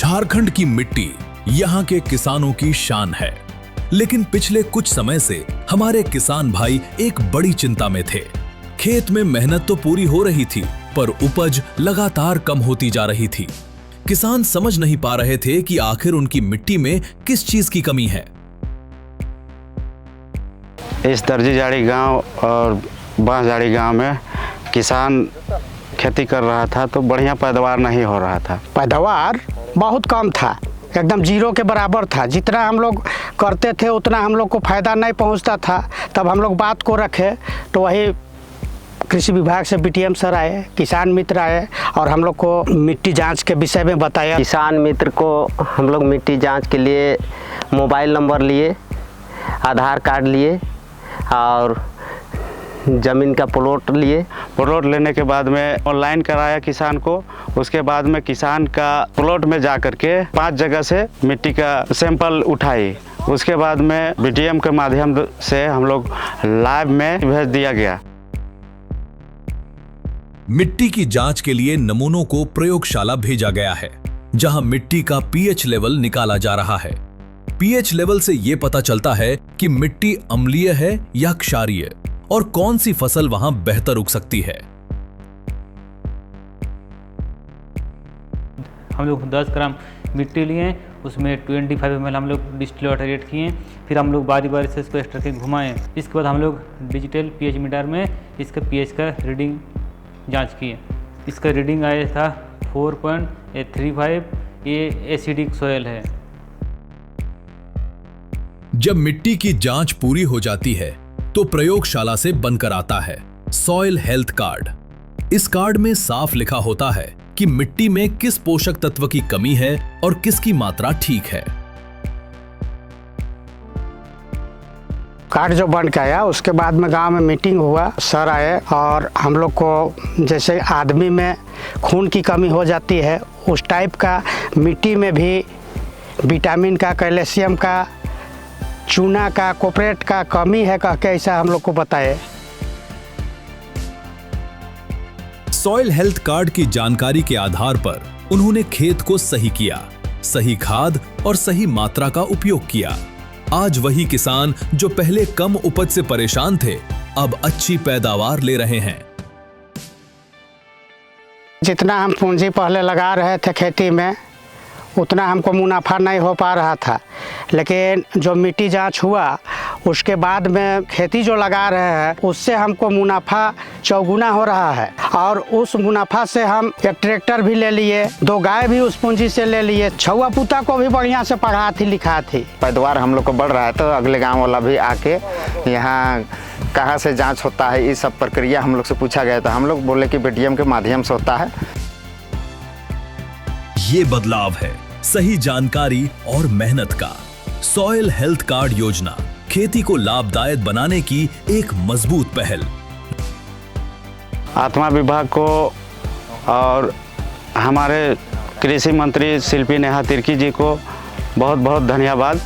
झारखंड की मिट्टी यहाँ के किसानों की शान है, लेकिन पिछले कुछ समय से हमारे किसान भाई एक बड़ी चिंता में थे। खेत में मेहनत तो पूरी हो रही थी, पर उपज लगातार कम होती जा रही थी। किसान समझ नहीं पा रहे थे कि आखिर उनकी मिट्टी में किस चीज की कमी है। इस दर्जीजाड़ी गांव और बांसजाड़ी गांव में किसान खेती कर रहा था तो बढ़िया पैदावार नहीं हो रहा था। पैदावार बहुत कम था, एकदम जीरो के बराबर था। जितना हम लोग करते थे उतना हम लोग को फायदा नहीं पहुंचता था। तब हम लोग बात को रखे तो वही कृषि विभाग से बीटीएम सर आए, किसान मित्र आए और हम लोग को मिट्टी जांच के विषय में बताया। किसान मित्र को हम लोग मिट्टी जांच के लिए मोबाइल नंबर लिए, आधार कार्ड लिए और ज़मीन का प्लॉट लिए। प्लॉट लेने के बाद में ऑनलाइन कराया किसान को। उसके बाद में किसान का प्लॉट में जा कर के 5 जगह से मिट्टी का सैंपल उठाई। उसके बाद में बीटीएम के माध्यम से हम लोग लैब में भेज दिया गया। मिट्टी की जांच के लिए नमूनों को प्रयोगशाला भेजा गया है, जहां मिट्टी का पीएच लेवल निकाला जा रहा है। पीएच लेवल से यह पता चलता है कि मिट्टी अम्लीय है या क्षारीय और कौन सी फसल वहां बेहतर उग सकती है। हम लोग 10 ग्राम मिट्टी लिए, उसमें 25 ml हम लोग डिस्टिल वाटर ऐड किए। फिर हम लोग बारी बारी से इसको एक्स्ट्रा के घुमाएं। इसके बाद हम लोग डिजिटल पीएच मीटर में इसका पीएच का रीडिंग जांच किए। इसका रीडिंग आया था 4.35। ये एसिडिक सॉइल है। जब मिट्टी की जांच पूरी हो जाती है तो प्रयोगशाला से बनकर आता है सॉइल हेल्थ कार्ड। इस कार्ड में साफ लिखा होता है कि मिट्टी में किस पोषक तत्व की कमी है और किसकी मात्रा ठीक है। कार्ड जो बन के आया उसके बाद में गांव में मीटिंग हुआ, सर आए और हम लोग को जैसे आदमी में खून की कमी हो जाती है उस टाइप का मिट्टी में भी विटामिन का, कैल्शियम का, चूना का, कॉपरेट का कमी है कह के ऐसा हम लोग को बताए। सॉइल हेल्थ कार्ड की जानकारी के आधार पर उन्होंने खेत को सही किया, सही खाद और सही मात्रा का उपयोग किया। आज वही किसान जो पहले कम उपज से परेशान थे, अब अच्छी पैदावार ले रहे हैं। जितना हम पूंजी पहले लगा रहे थे खेती में उतना हमको मुनाफा नहीं हो पा रहा था, लेकिन जो मिट्टी जांच हुआ उसके बाद में खेती जो लगा रहे हैं उससे हमको मुनाफा चौगुना हो रहा है। और उस मुनाफा से हम एक ट्रैक्टर भी ले लिए, 2 गाय भी उस पूंजी से ले लिए, छुआ पुता को भी बढ़िया से पढ़ा थी लिखा थी। पैदावार हम लोग को बढ़ रहा है तो अगले गाँव वाला भी आके यहाँ कहाँ से जाँच होता है, ये सब प्रक्रिया हम लोग से पूछा गया। तो हम लोग बोले कि बीटीएम के माध्यम से होता है। ये बदलाव है सही जानकारी और मेहनत का। सॉइल हेल्थ कार्ड योजना खेती को लाभदायक बनाने की एक मजबूत पहल। आत्मा विभाग को और हमारे कृषि मंत्री शिल्पी नेहा तिर्की जी को बहुत बहुत धन्यवाद।